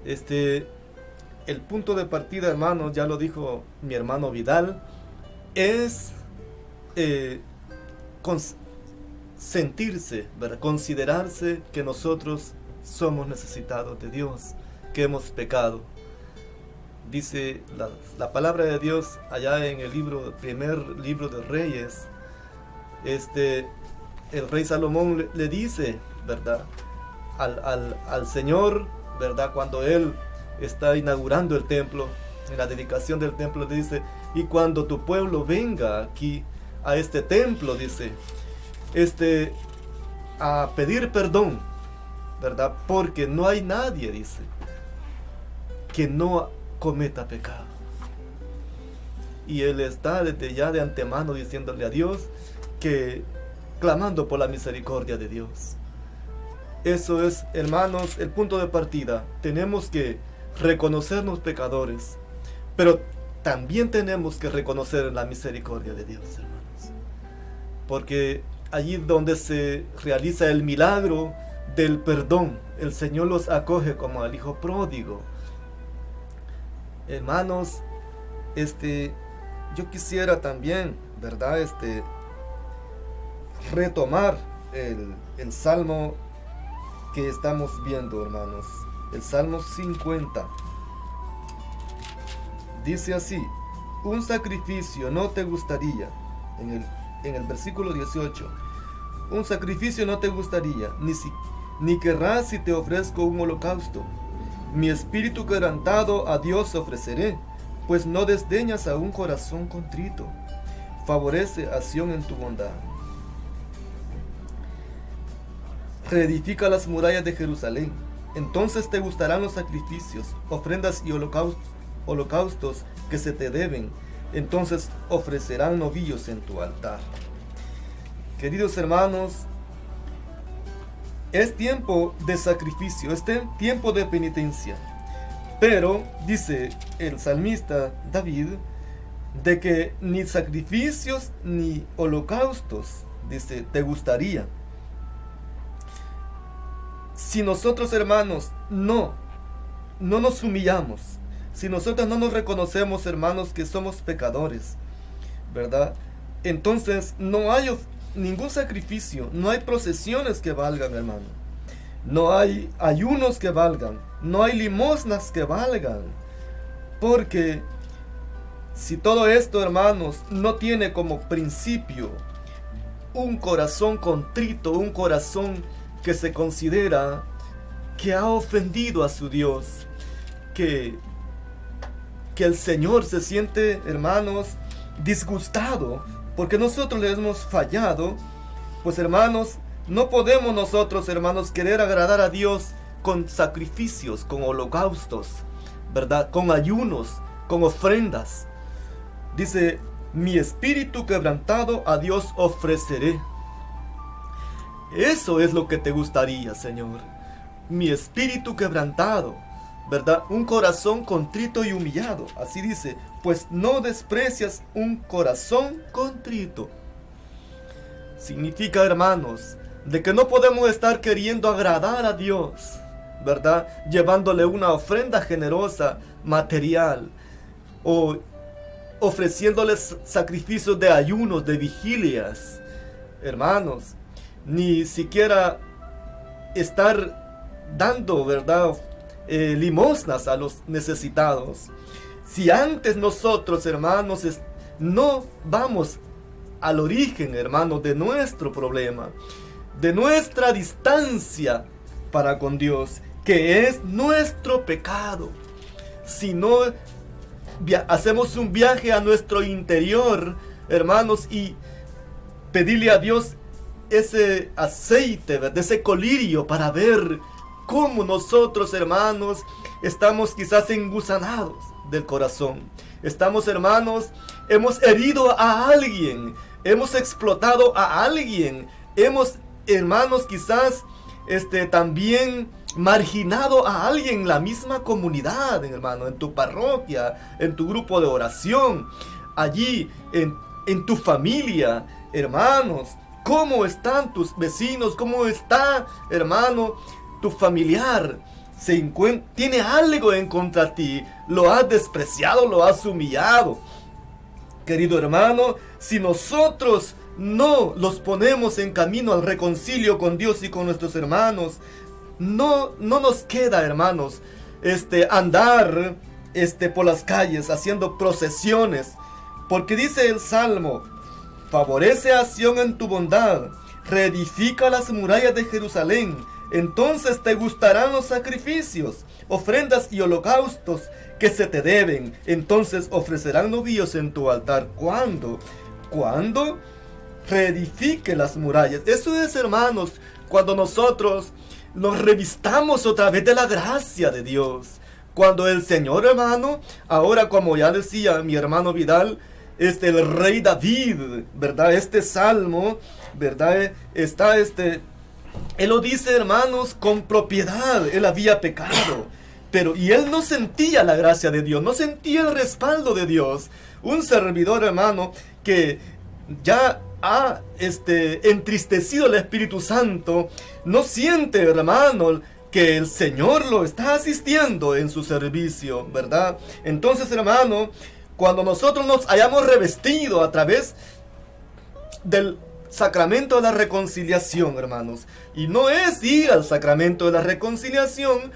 El punto de partida, hermanos, ya lo dijo mi hermano Vidal, es sentirse, ¿verdad? Considerarse que nosotros somos necesitados de Dios, que hemos pecado. Dice la palabra de Dios allá en el primer libro de Reyes, el rey Salomón le dice, ¿verdad? Al Señor, ¿verdad? Cuando él está inaugurando el templo, en la dedicación del templo, dice: y cuando tu pueblo venga aquí a este templo, dice, a pedir perdón, ¿verdad? Porque no hay nadie, dice, que no cometa pecado. Y él está desde ya de antemano diciéndole a Dios, que clamando por la misericordia de Dios. Eso es, hermanos, el punto de partida. Tenemos que reconocernos pecadores, pero también tenemos que reconocer la misericordia de Dios, hermanos, porque allí donde se realiza el milagro del perdón, el Señor los acoge como al hijo pródigo. Hermanos, yo quisiera también, ¿verdad? Retomar el salmo que estamos viendo, hermanos, el Salmo 50. Dice así: un sacrificio no te gustaría, en el versículo 18, un sacrificio no te gustaría, ni querrás si te ofrezco un holocausto. Mi espíritu quebrantado a Dios ofreceré, pues no desdeñas a un corazón contrito. Favorece a Sión en tu bondad. Reedifica las murallas de Jerusalén. Entonces te gustarán los sacrificios, ofrendas y holocaustos que se te deben. Entonces ofrecerán novillos en tu altar. Queridos hermanos, es tiempo de sacrificio, es tiempo de penitencia. Pero dice el salmista David de que ni sacrificios ni holocaustos, dice, te gustaría. Si nosotros, hermanos, no nos humillamos, si nosotros no nos reconocemos, hermanos, que somos pecadores, ¿verdad? Entonces no hay ningún sacrificio, no hay procesiones que valgan, hermano. No hay ayunos que valgan, no hay limosnas que valgan. Porque si todo esto, hermanos, no tiene como principio un corazón contrito, un corazón que se considera que ha ofendido a su Dios, que el Señor se siente, hermanos, disgustado porque nosotros le hemos fallado, pues, hermanos, no podemos nosotros, hermanos, querer agradar a Dios con sacrificios, con holocaustos, ¿verdad? Con ayunos, con ofrendas. Dice: mi espíritu quebrantado a Dios ofreceré. Eso es lo que te gustaría, Señor. Mi espíritu quebrantado, ¿verdad? Un corazón contrito y humillado. Así dice: pues no desprecias un corazón contrito. Significa, hermanos, de que no podemos estar queriendo agradar a Dios, ¿verdad? Llevándole una ofrenda generosa, material, o ofreciéndoles sacrificios de ayunos, de vigilias, hermanos. Ni siquiera estar dando, ¿verdad?, limosnas a los necesitados. Si antes nosotros, hermanos, no vamos al origen, hermanos, de nuestro problema, de nuestra distancia para con Dios, que es nuestro pecado, si no hacemos un viaje a nuestro interior, hermanos, y pedirle a Dios ese aceite, ¿verdad?, ese colirio, para ver cómo nosotros, hermanos, estamos quizás engusanados del corazón. Estamos, hermanos, hemos herido a alguien, hemos explotado a alguien, hemos, hermanos, quizás también marginado a alguien en la misma comunidad, hermano, en tu parroquia, en tu grupo de oración, allí en tu familia, hermanos. ¿Cómo están tus vecinos? ¿Cómo está, hermano, tu familiar? ¿Tiene algo en contra de ti? ¿Lo has despreciado? ¿Lo has humillado? Querido hermano, si nosotros no los ponemos en camino al reconcilio con Dios y con nuestros hermanos, no nos queda, hermanos, andar por las calles haciendo procesiones, porque dice el Salmo: favorece a Sión en tu bondad, reedifica las murallas de Jerusalén, entonces te gustarán los sacrificios, ofrendas y holocaustos que se te deben, entonces ofrecerán novillos en tu altar. ¿Cuándo? Cuando reedifique las murallas. Eso es, hermanos, cuando nosotros nos revistamos otra vez de la gracia de Dios. Cuando el Señor, hermano, ahora, como ya decía mi hermano Vidal, el rey David, ¿verdad? Este salmo, ¿verdad? Él lo dice, hermanos, con propiedad. Él había pecado, y él no sentía la gracia de Dios, no sentía el respaldo de Dios. Un servidor, hermano, que ya ha entristecido el Espíritu Santo, no siente, hermano, que el Señor lo está asistiendo en su servicio, ¿verdad? Entonces, hermano, cuando nosotros nos hayamos revestido a través del sacramento de la reconciliación, hermanos, y no es ir al sacramento de la reconciliación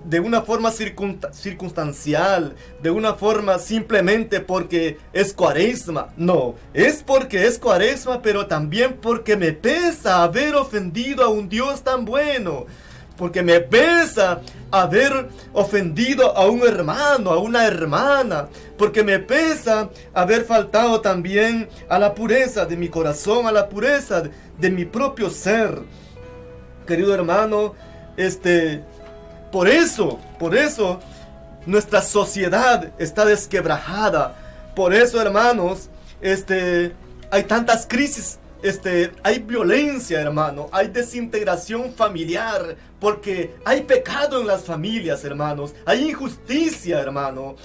de una forma circunstancial, de una forma simplemente porque es Cuaresma. No, es porque es Cuaresma, pero también porque me pesa haber ofendido a un Dios tan bueno, porque me pesa haber ofendido a un hermano, a una hermana, porque me pesa haber faltado también a la pureza de mi corazón, a la pureza de mi propio ser. Querido hermano, por eso nuestra sociedad está desquebrajada. Por eso, hermanos, hay tantas crisis, hay violencia, hermano, hay desintegración familiar, porque hay pecado en las familias, hermanos, hay injusticia, hermano,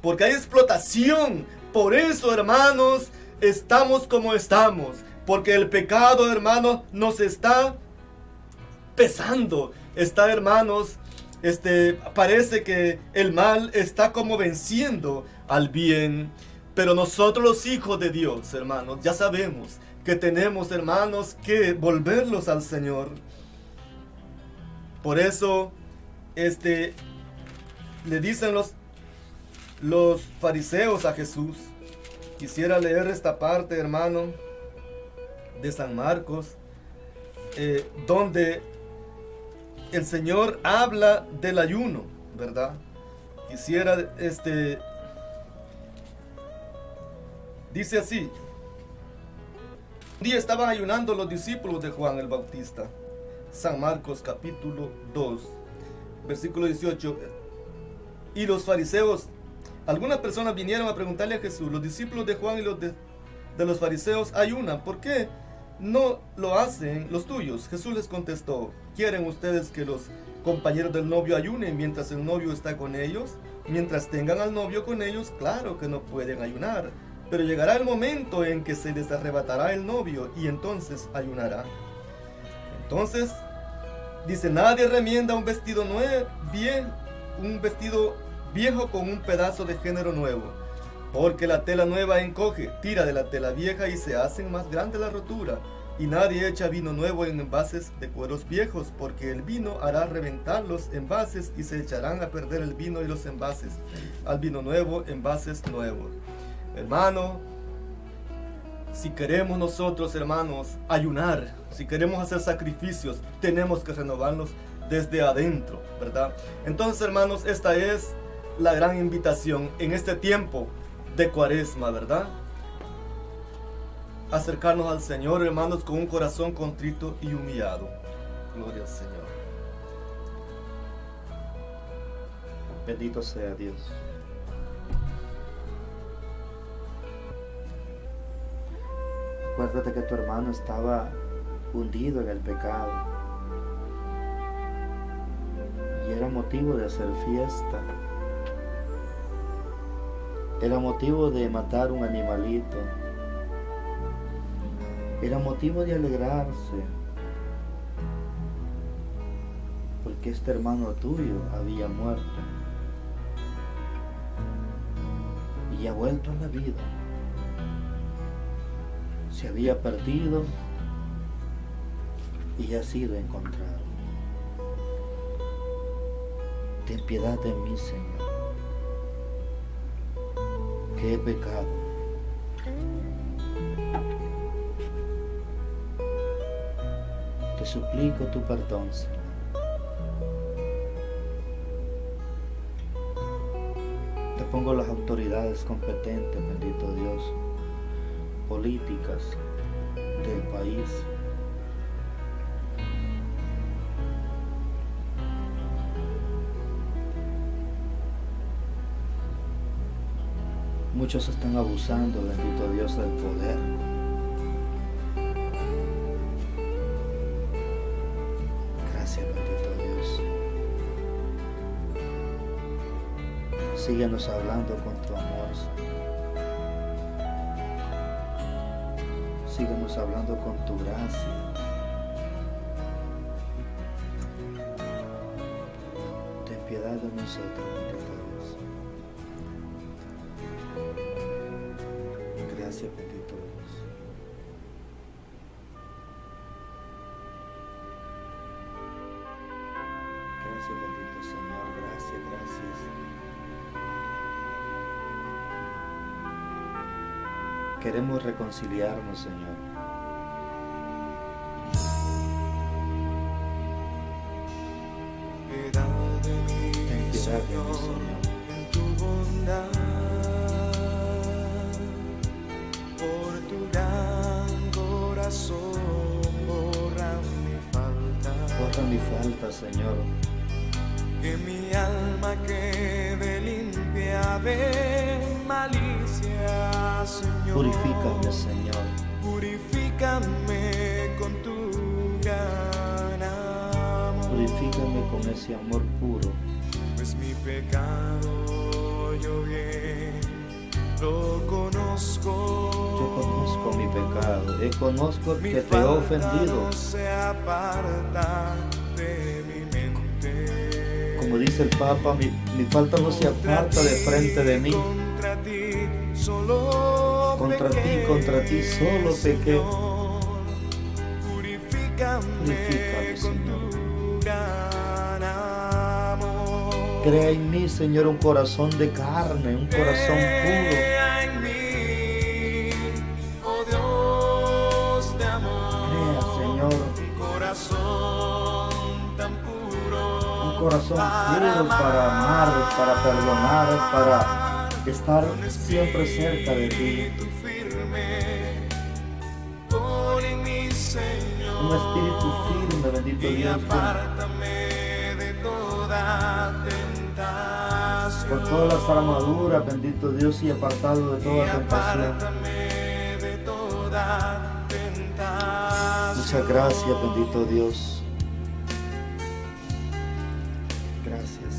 porque hay explotación. Por eso, hermanos, estamos como estamos, porque el pecado, hermanos, nos está pesando. Está, hermanos, parece que el mal está como venciendo al bien. Pero nosotros, los hijos de Dios, hermanos, ya sabemos que tenemos, hermanos, que volverlos al Señor. Por eso, le dicen los fariseos a Jesús. Quisiera leer esta parte, hermano, de San Marcos, donde el Señor habla del ayuno, ¿verdad? Quisiera, dice así: un día estaban ayunando los discípulos de Juan el Bautista. San Marcos capítulo 2, versículo 18. Y los fariseos, algunas personas vinieron a preguntarle a Jesús: los discípulos de Juan y los de los fariseos ayunan, ¿por qué no lo hacen los tuyos? Jesús les contestó: ¿quieren ustedes que los compañeros del novio ayunen mientras el novio está con ellos? Mientras tengan al novio con ellos, claro que no pueden ayunar, pero llegará el momento en que se les arrebatará el novio y entonces ayunará. Entonces dice: nadie remienda un vestido viejo con un pedazo de género nuevo, porque la tela nueva encoge, tira de la tela vieja y se hacen más grande la rotura. Y nadie echa vino nuevo en envases de cueros viejos, porque el vino hará reventar los envases y se echarán a perder el vino y los envases. Al vino nuevo, envases nuevos. Hermano, si queremos nosotros, hermanos, ayunar, si queremos hacer sacrificios, tenemos que renovarnos desde adentro, ¿verdad? Entonces, hermanos, esta es la gran invitación en este tiempo de Cuaresma, ¿verdad? Acercarnos al Señor, hermanos, con un corazón contrito y humillado. Gloria al Señor. Bendito sea Dios. Acuérdate que tu hermano estaba hundido en el pecado y era motivo de hacer fiesta, era motivo de matar un animalito, era motivo de alegrarse, porque este hermano tuyo había muerto y ha vuelto a la vida. se había perdido y ha sido encontrado. Ten piedad de mí, Señor, que he pecado. Te suplico tu perdón, Señor. Te pongo las autoridades competentes, bendito Dios, políticas del país. Muchos están abusando, bendito Dios, del poder. Gracias, bendito Dios. Síguenos hablando con tu amor, Señor. Síguenos hablando con tu gracia. Ten piedad de nosotros, bendito Dios. Gracias, bendito Dios. Gracias, bendito Señor. Gracias, gracias. Queremos reconciliarnos, Señor. Ten piedad de mí, Señor. En tu bondad, por tu gran corazón, borra mi falta. Borra mi falta, Señor. Que mi alma quede limpia de malicia, Señor. Purifícame, Señor. Purifícame con tu gran amor. Purifícame con ese amor puro. Pues mi pecado yo bien lo conozco. Yo conozco mi pecado. Conozco Mi que te he falta ofendido. no se aparta de mi mente. Como dice el Papa, mi falta no se aparta de frente de mí. Contra ti solo pequé. Purifícame con Señor. tu gran amor. Crea en mí, Señor, un corazón de carne, un corazón puro. Crea en mí, oh Dios de amor. Crea, Señor, Un corazón tan puro. un corazón puro para amar, para perdonar, para estar siempre cerca de ti. Un espíritu firme, bendito Dios, con todas las armaduras, bendito Dios, y apartado de toda tentación. Muchas gracias, bendito Dios. Gracias.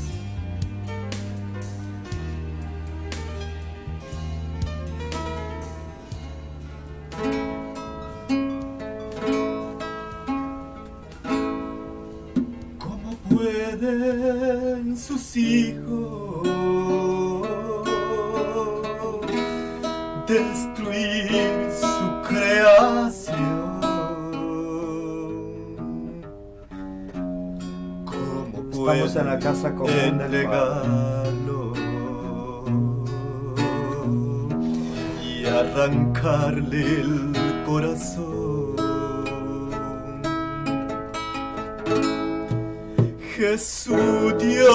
¿Cómo pueden sus hijos destruir su creación? ¿Cómo Estamos en la casa común del Padre. entregarlo y arrancarle el corazón? Jesús dio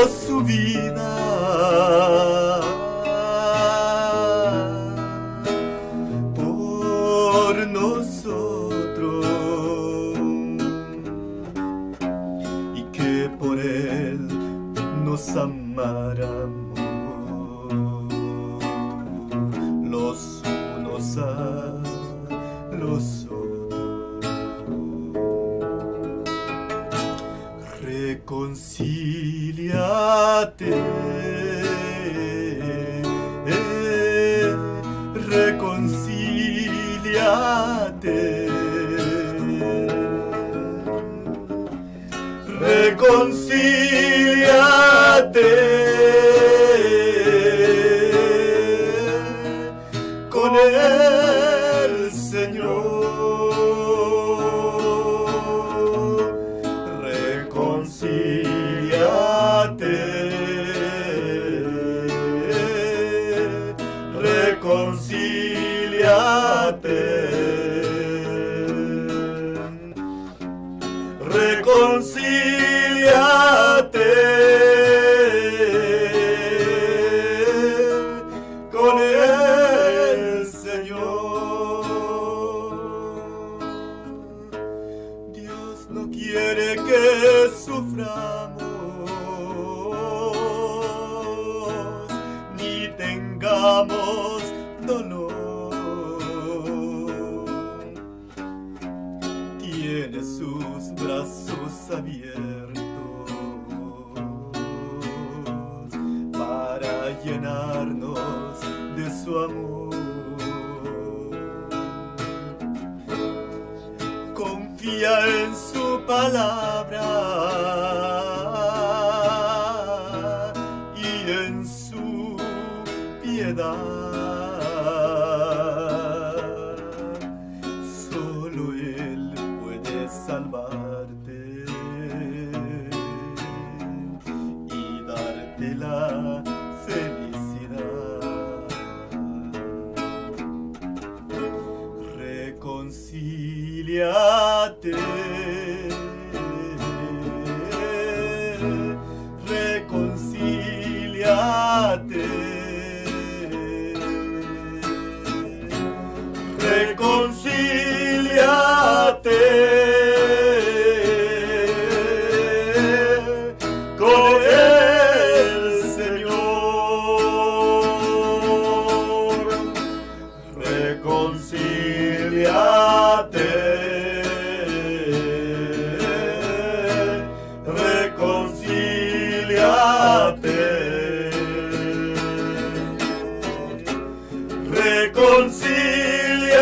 su vida por nosotros y que por él nos amáramos los unos a los otros. Reconcíliate, reconcíliate, reconcíliate con el Señor. reconcíliate, reconcíliate, reconcíliate con el Señor. Dios no quiere que suframos ni tengamos dolor. Tiene sus brazos abiertos para llenarnos de su amor. Confía en su palabra y en su piedad. Solo Él puede salvarte y darte la felicidad. Reconcíliate, reconcíliate, reconcíliate con el Señor. Reconcíliate, reconcíliate,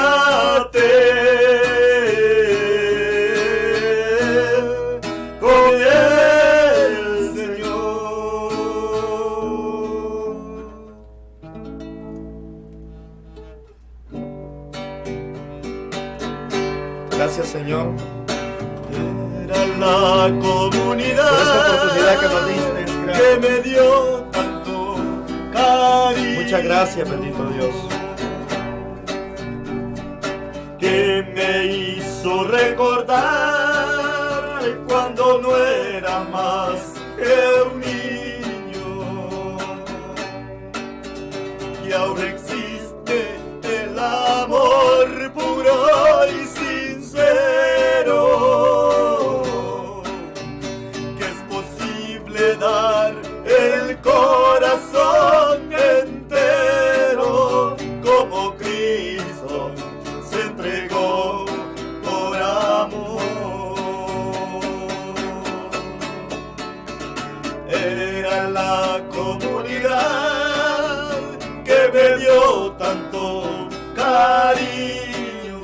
reconcíliate con el Señor. Gracias, Señor, Era la comunidad por esta oportunidad que nos diste. que me dio tanto cariño. Muchas gracias, bendito Dios. Que me hizo recordar cuando no era más que un niño. Y ahora existe el amor puro y sincero, que es posible dar el corazón entero como Cristo se entregó por amor. Era la comunidad que me dio tanto cariño,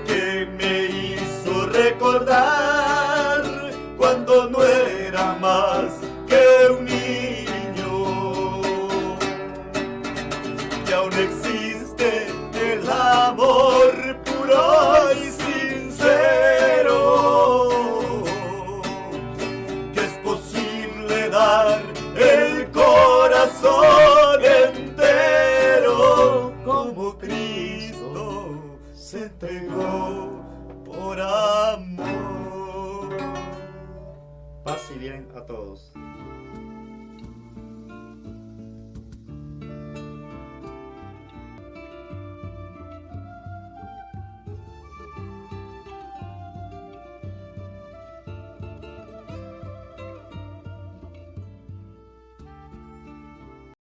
que me hizo recordar cuando no era más que un niño. Y aún existe el amor puro y sincero, que es posible dar el corazón entero como Cristo se entregó por amor. Paz y bien a todos.